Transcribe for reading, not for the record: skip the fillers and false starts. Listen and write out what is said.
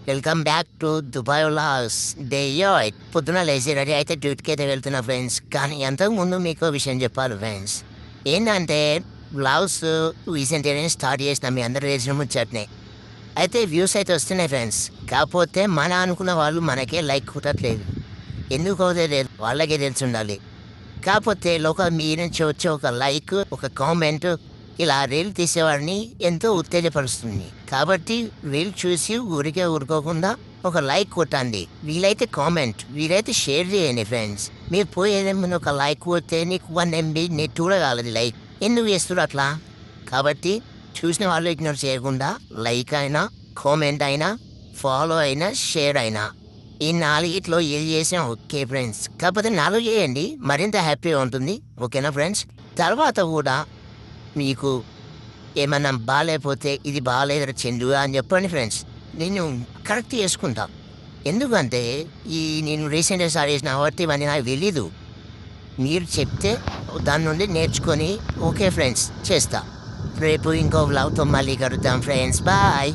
Welcome back to Dubai vlogs day 8. పొద్దున లేచి ready అయితే డ్యూటీకి అయితే వెళ్తున్నా ఫ్రెండ్స్. కానీ అంతకుముందు మీకు విషయం చెప్పాలి ఫ్రెండ్స్. ఏంటంటే వ్లాగ్స్ రీసెంట్గానే స్టార్ట్ చేసిన మీ అందరూ వేసిన ముచ్చట్నే. అయితే వ్యూస్ అయితే వస్తున్నాయి ఫ్రెండ్స్. కాకపోతే మన అనుకున్న వాళ్ళు మనకే లైక్ కుట్టట్లేదు. ఎందుకు అవుతుంది వాళ్ళకే తెలిసి ఉండాలి. కాకపోతే మీ నుంచి వచ్చే ఒక లైక్, ఒక కామెంట్ ఇలా రీల్ తీసేవాడిని ఎంతో ఉత్తేజపరుస్తుంది. కాబట్టి రీల్ చూసి ఊరుకోకుండా ఒక లైక్ కొట్టండి, వీలైతే కామెంట్, వీలైతే షేర్ చేయండి ఫ్రెండ్స్. మీరు పోయేదేమో ఒక లైక్ కొడితే నీకు 1 MB నేను చూడగలదు లైక్. ఎందుకు చేస్తున్నారు అట్లా? కాబట్టి చూసిన వాళ్ళు ఇగ్నోర్ చేయకుండా లైక్ అయినా, కామెంట్ అయినా, ఫాలో అయినా, షేర్ అయినా, ఈ 4 ఏది చేసినా ఓకే ఫ్రెండ్స్. కాకపోతే 4 చేయండి, మరింత హ్యాపీగా ఉంటుంది. ఓకేనా ఫ్రెండ్స్? తర్వాత కూడా మీకు ఏమన్నా బాగాలేకపోతే ఇది బాగాలేదురా చందు అని చెప్పండి ఫ్రెండ్స్. నేను కరెక్ట్ చేసుకుంటా. ఎందుకంటే నేను రీసెంట్గా స్టార్ట్ చేసిన కాబట్టి ఇవన్నీ నాకు తెలీదు. మీరు చెప్తే దాని నుండి నేర్చుకొని ఓకే ఫ్రెండ్స్ చేస్తా. రేపు ఇంకో వ్లాగ్తో మళ్ళీ కలుద్దాం ఫ్రెండ్స్. బాయ్.